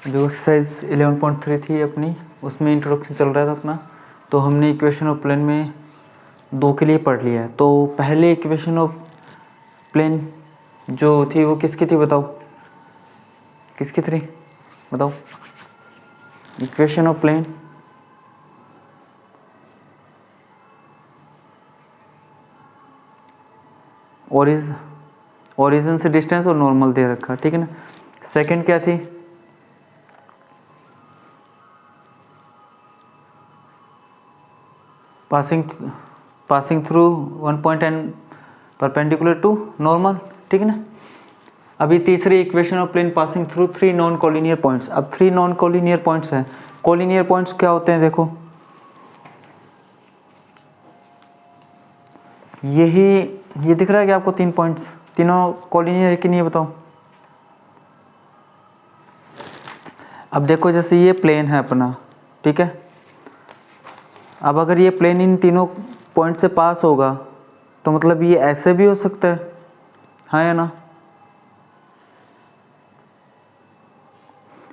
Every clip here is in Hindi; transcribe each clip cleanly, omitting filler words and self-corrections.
जो एक्सरसाइज 11.3 थी अपनी, उसमें इंट्रोडक्शन चल रहा था अपना, तो हमने इक्वेशन ऑफ प्लेन में 2 के लिए पढ़ लिया है। तो पहले इक्वेशन ऑफ प्लेन जो थी वो किसकी थी बताओ, किसकी थी बताओ? इक्वेशन ऑफ प्लेन ओरिजिन से डिस्टेंस और नॉर्मल दे रखा, ठीक है ना। सेकंड क्या थी? Passing through one point and perpendicular to normal, ठीक है ना। अभी तीसरी equation of plane passing through 3 non collinear points. अब 3 नॉन कोलिनियर पॉइंट्स हैं। कोलिनियर पॉइंट्स क्या होते हैं? देखो ये दिख रहा है कि आपको 3 पॉइंट्स, तीनों कोलिनियर है कि नहीं बताओ? अब देखो जैसे ये प्लेन है अपना, ठीक है। अब अगर ये प्लेन इन तीनों पॉइंट से पास होगा तो मतलब ये ऐसे भी हो सकता है, हाँ या ना?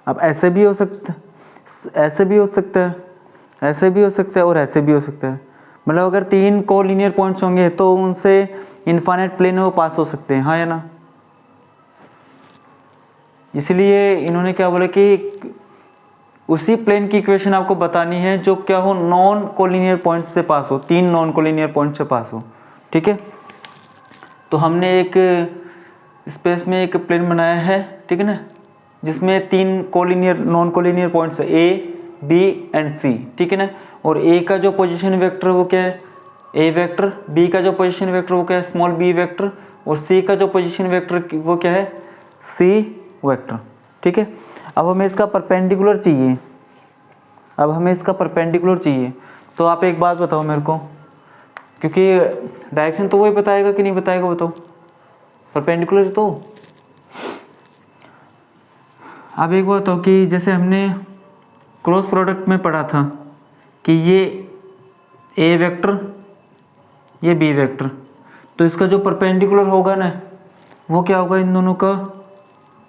अब ऐसे भी हो सकता है, ऐसे भी हो सकता है, ऐसे भी हो सकता है और ऐसे भी हो सकता है। मतलब अगर 3 कोलिनियर पॉइंट्स होंगे तो उनसे इनफाइनाइट प्लेन में वो पास हो सकते हैं, हाँ या ना? इसलिए इन्होंने क्या बोला कि उसी प्लेन की इक्वेशन आपको बतानी है जो क्या हो, नॉन कोलिनियर पॉइंट से पास हो, 3 नॉन कोलिनियर पॉइंट से पास हो, ठीक है। तो हमने एक स्पेस में एक प्लेन बनाया है, ठीक है ना, जिसमें 3 कोलिनियर नॉन कोलिनियर पॉइंट्स है, ए बी एंड सी, ठीक है ना। और ए का जो पोजीशन वेक्टर वो क्या है? ए वेक्टर। बी का जो पोजीशन वेक्टर वो क्या है? Small B vector. और सी का जो पोजीशन वेक्टर वो क्या है? सी वेक्टर, ठीक है। अब हमें इसका परपेंडिकुलर चाहिए, अब हमें इसका परपेंडिकुलर चाहिए। तो आप एक बात बताओ मेरे को, क्योंकि डायरेक्शन तो वही बताएगा कि नहीं बताएगा बताओ? परपेंडिकुलर तो। अब एक बात बताओ कि जैसे हमने क्रॉस प्रोडक्ट में पढ़ा था कि ये ए वेक्टर, ये बी वेक्टर, तो इसका जो परपेंडिकुलर होगा ना वो क्या होगा? इन दोनों का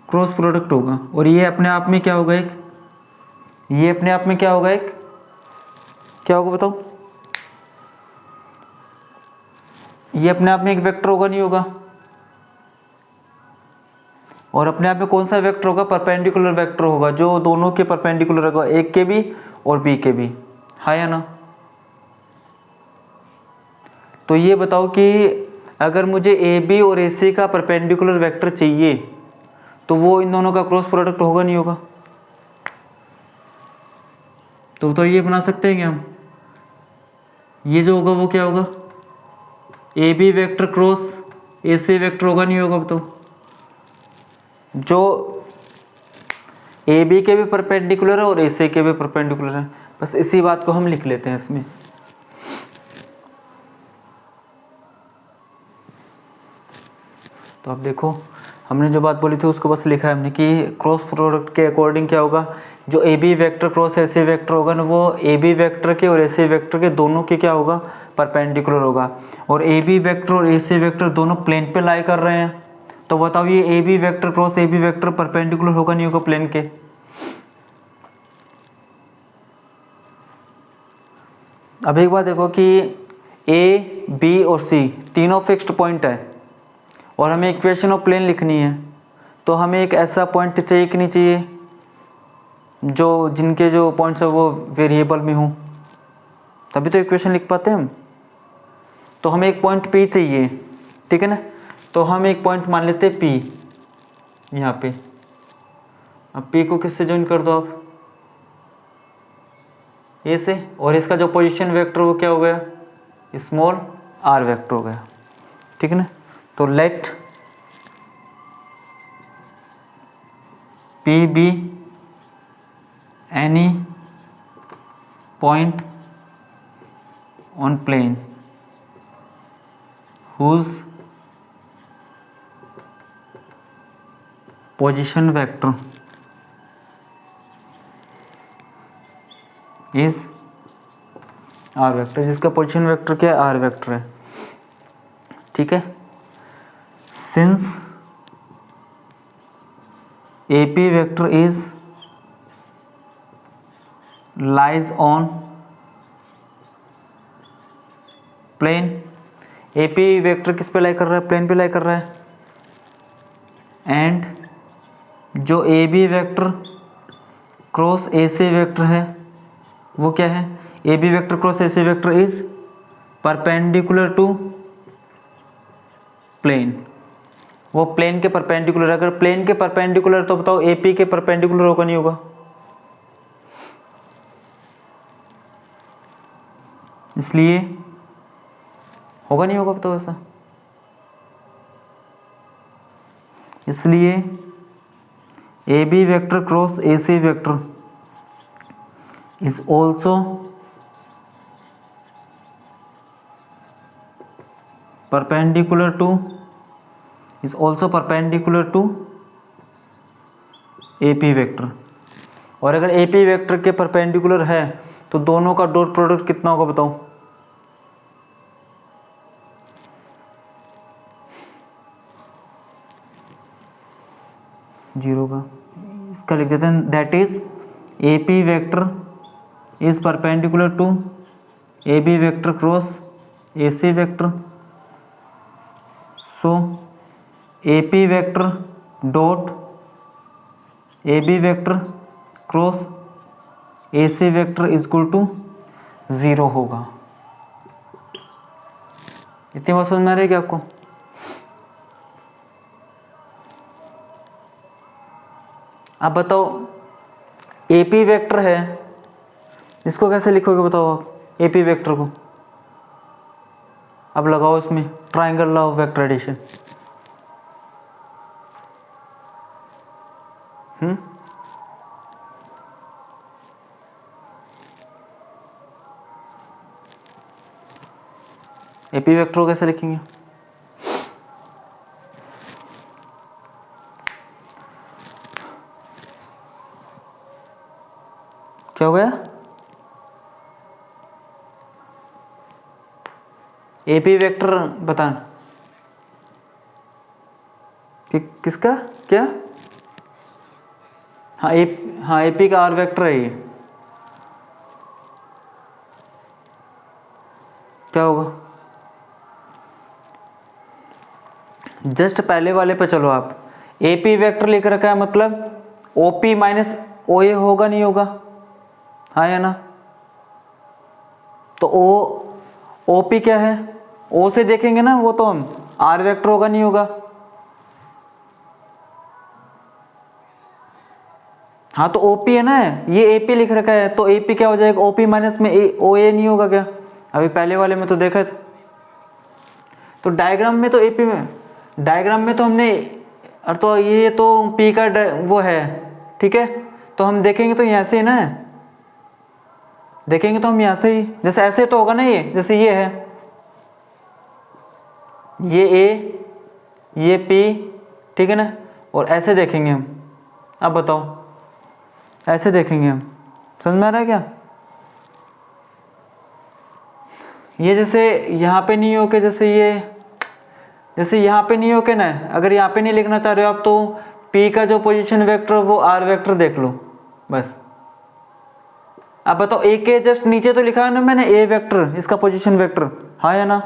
क्रॉस प्रोडक्ट होगा। और ये अपने आप में क्या होगा? एक, ये अपने आप में क्या होगा? एक क्या होगा बताओ? ये अपने आप में एक वेक्टर होगा नहीं होगा? और अपने आप में कौन सा वेक्टर होगा? परपेंडिकुलर वेक्टर होगा, जो दोनों के परपेंडिकुलर होगा, एक के भी और बी के भी, हाँ या ना? तो ये बताओ कि अगर मुझे ए बी और ए सी का परपेंडिकुलर वेक्टर चाहिए तो वो इन दोनों का क्रॉस प्रोडक्ट होगा नहीं होगा? तो ये बना सकते हैं क्या हम? ये जो होगा वो क्या होगा? A B vector cross A C vector होगा नहीं होगा? तो जो ए बी के भी परपेंडिकुलर है और ए सी के भी परपेंडिकुलर है, बस इसी बात को हम लिख लेते हैं इसमें। तो अब देखो हमने जो बात बोली थी उसको बस लिखा है हमने कि क्रॉस प्रोडक्ट के अकॉर्डिंग क्या होगा, जो A B vector cross A C vector होगा ना वो ए बी वेक्टर के और ए सी वेक्टर के दोनों के क्या होगा? परपेंडिकुलर होगा। और ए बी वेक्टर और ए सी वेक्टर दोनों प्लेन पे लाई कर रहे हैं, तो बताओ ये A B vector cross A B vector perpendicular होगा नहीं होगा प्लेन के? अब एक बात देखो कि ए बी और सी तीनों फिक्स्ड पॉइंट है और हमें इक्वेशन ऑफ प्लेन लिखनी है, तो हमें एक ऐसा पॉइंट चाहिए कि नहीं चाहिए जो जिनके जो पॉइंट्स है वो वेरिएबल में हों, तभी तो इक्वेशन लिख पाते हैं हम। तो हमें एक पॉइंट P चाहिए, ठीक है ना। तो हम एक पॉइंट मान लेते हैं P यहाँ पे। अब P को किससे ज्वाइन कर दो आप? ए से। और इसका जो पोजीशन वेक्टर वो क्या हो गया? स्मॉल r वेक्टर हो गया, ठीक है ना। तो let P be any point on plane whose position vector is r vector, जिसका पोजीशन वेक्टर क्या है? r वेक्टर है, ठीक है। Since AP vector is lies on plane. AP vector किस पे लाई कर रहा है? प्लेन पे लाई कर रहा है। एंड जो AB vector cross AC vector है वो क्या है? AB vector cross AC vector is perpendicular to plane. वो प्लेन के परपेंडिकुलर। अगर प्लेन के परपेंडिकुलर तो बताओ AP के परपेंडिकुलर होगा नहीं होगा? इसलिए होगा नहीं होगा बताओ ऐसा? इसलिए AB vector cross AC vector is also perpendicular to AP vector. और अगर AP वेक्टर के परपेंडिकुलर है तो दोनों का डॉट प्रोडक्ट कितना होगा बताओ? जीरो का। इसका लिख देते हैं that is AP vector is perpendicular to AB vector cross AC vector. So AP vector dot AB vector cross AC vector is equal to 0 होगा। इतनी बात समझ में आ रही है क्या आपको? अब बताओ AP वेक्टर है, इसको कैसे लिखोगे बताओ आप? AP वेक्टर को अब लगाओ इसमें triangle law of vector addition. AP vector को कैसे लिखेंगे? क्या हो गया? AP वेक्टर बता किसका क्या? हाँ AP का R वेक्टर है ये। क्या होगा? जस्ट पहले वाले पे चलो आप। AP वेक्टर लिख रखा है मतलब OP माइनस OA होगा नहीं होगा? हाँ या ना? तो OP क्या है? O से देखेंगे ना वो तो हम R वेक्टर होगा नहीं होगा? हाँ तो OP है ना, ये AP लिख रखा है तो AP क्या हो जाएगा? OP माइनस में OA नहीं होगा क्या? अभी पहले वाले में तो देखा था। तो डायग्राम में तो AP में, डायग्राम में तो हमने, और तो ये तो P का वो है, ठीक है? तो हम देखेंगे तो यहाँ से ही ना, देखेंगे तो हम यहाँ से ही, जैसे ऐसे तो होगा ना, ये जैसे ये है, ये A ये P, ठीक है ना? और ऐसे देखेंगे हम। अब बताओ ऐसे देखेंगे हम, समझ में आ रहा है क्या? ये जैसे यहाँ पे नहीं हो के, जैसे ये जैसे यहाँ पे नहीं हो के ना, अगर यहाँ पे नहीं लिखना चाह रहे हो आप तो P का जो पोजीशन वेक्टर वो R वेक्टर देख लो बस। अब बताओ A के जस्ट नीचे तो लिखा है ना मैंने A वेक्टर, इसका पोजीशन वेक्टर, हाँ या ना?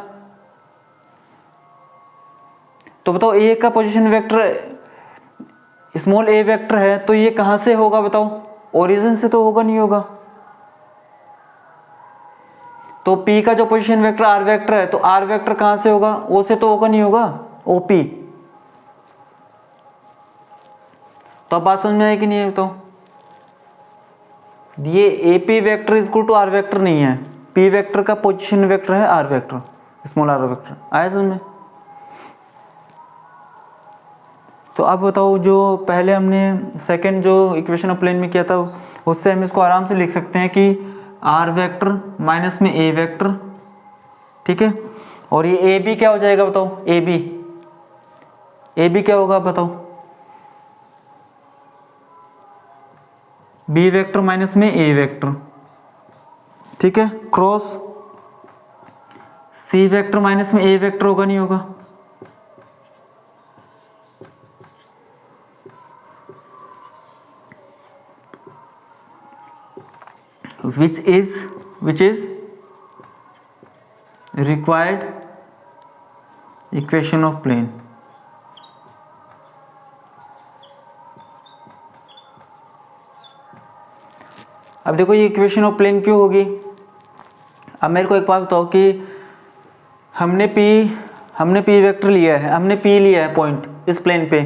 तो बताओ A का position vector small a vector है तो ये कहाँ से होगा बताओ? ओरिजिन से तो होगा नहीं होगा? तो P का जो पोजीशन वेक्टर R वेक्टर है तो R वेक्टर कहाँ से होगा? O से तो होगा नहीं होगा? OP। तो अब बात समझ में आई कि नहीं है? तो ये AP vector is equal to R vector नहीं है, P वेक्टर का पोजीशन वेक्टर है R vector, small r vector. आया समझ में? तो अब बताओ जो पहले हमने सेकंड जो इक्वेशन ऑफ प्लेन में किया था उससे हम इसको आराम से लिख सकते हैं कि R वेक्टर माइनस में A वेक्टर, ठीक है? और ये AB क्या हो जाएगा बताओ? AB क्या होगा बताओ? B वेक्टर माइनस में A वेक्टर, ठीक है? क्रॉस C वेक्टर माइनस में A वेक्टर होगा नहीं होगा? which is required equation of plane. अब देखो ये इक्वेशन ऑफ प्लेन क्यों होगी। अब मेरे को एक बात बताओ कि हमने पी वेक्टर लिया है, हमने पी लिया है पॉइंट इस प्लेन पे,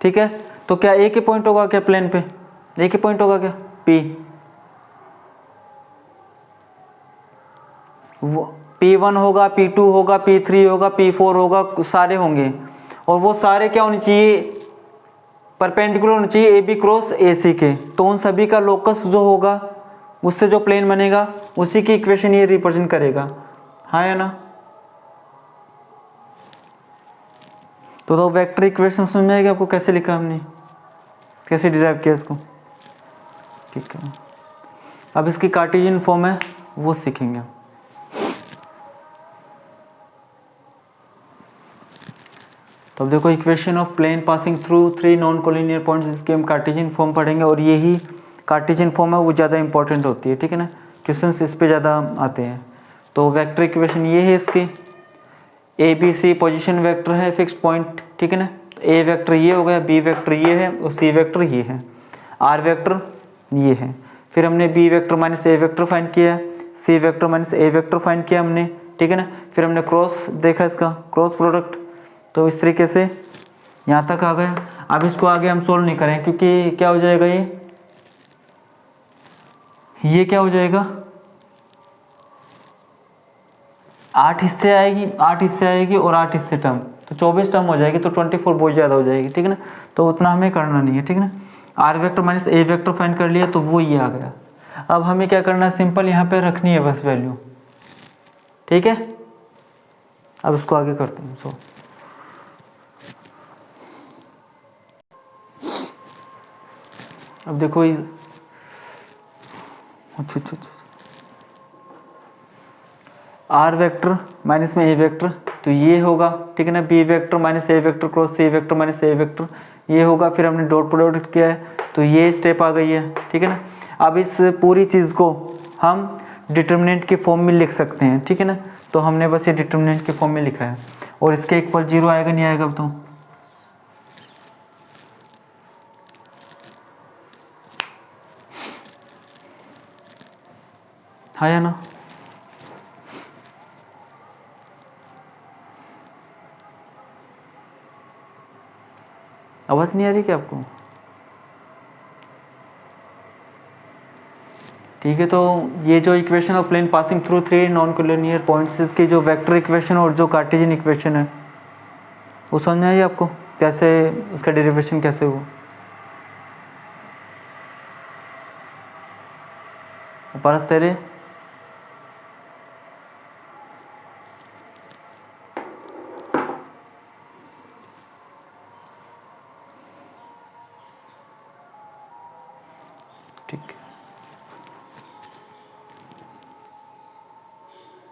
ठीक है। तो क्या एक ही पॉइंट होगा क्या प्लेन पे, एक ही पॉइंट होगा क्या पी, वो P1 होगा, P2 होगा, P3 होगा, P4 होगा, सारे होंगे। और वो सारे क्या होने चाहिए, परपेंडिकुलर होने चाहिए ए बी क्रॉस ए सी के। तो उन सभी का लोकस जो होगा उससे जो प्लेन बनेगा उसी की इक्वेशन ये रिप्रेजेंट करेगा, हाँ या ना। तो वेक्टर इक्वेशन समझ में आएगा आपको कैसे लिखा हमने, कैसे डिराइव किया इसको, ठीक है। अब इसकी कार्टेशियन फॉर्म है वो सीखेंगे। तो अब देखो equation of plane passing through 3 non collinear points, इसके हम कार्टेशियन फॉर्म पढ़ेंगे और यही कार्टेशियन फॉर्म है वो ज़्यादा इंपॉर्टेंट होती है, ठीक है ना, क्वेश्चंस इस पे ज़्यादा आते हैं। तो वेक्टर इक्वेशन ये है इसकी, A B C position vector है फिक्स्ड पॉइंट, ठीक है ना। तो ए वेक्टर ये हो गया, बी वेक्टर ये है और सी वेक्टर ये है, आर वेक्टर ये है। फिर हमने B vector minus A vector find किया, C vector minus A vector find किया हमने, ठीक है ना। फिर हमने क्रॉस देखा, इसका क्रॉस प्रोडक्ट। तो इस तरीके से यहाँ तक आ गया। अब इसको आगे हम सोल्व नहीं करें क्योंकि क्या हो जाएगा, ये क्या हो जाएगा, 8 हिस्से आएगी, 8 हिस्से आएगी और 8 हिस्से टर्म, तो 24 टर्म हो जाएगी। तो 24 बहुत ज़्यादा हो जाएगी, ठीक है ना। तो उतना हमें करना नहीं है, ठीक है ना। R vector minus A vector find कर लिया तो वो ये आ गया। अब हमें क्या करना है, सिंपल यहाँ पे रखनी है बस वैल्यू, ठीक है। अब इसको आगे करते हैं। सो अब देखो ये अच्छा आर वेक्टर माइनस में ए वेक्टर, तो ये होगा, ठीक है ना। B vector minus A vector cross C vector minus A vector, ये होगा। फिर हमने डॉट प्रोडक्ट किया है तो ये स्टेप आ गई है, ठीक है ना। अब इस पूरी चीज़ को हम डिटर्मिनेंट के फॉर्म में लिख सकते हैं, ठीक है ना। तो हमने बस ये डिटर्मिनेंट के फॉर्म में लिखा है और इसके इक्वल 0 आएगा नहीं आएगा, अब तो हाँ या ना। आवाज़ नहीं आ रही क्या आपको, ठीक है। तो ये जो equation of plane passing through 3 non collinear points, इसकी जो वेक्टर इक्वेशन और जो कार्टेशियन इक्वेशन है वो समझ में आई आपको, कैसे उसका डेरिवेशन कैसे हुआ। पारस तेरे ठीक है।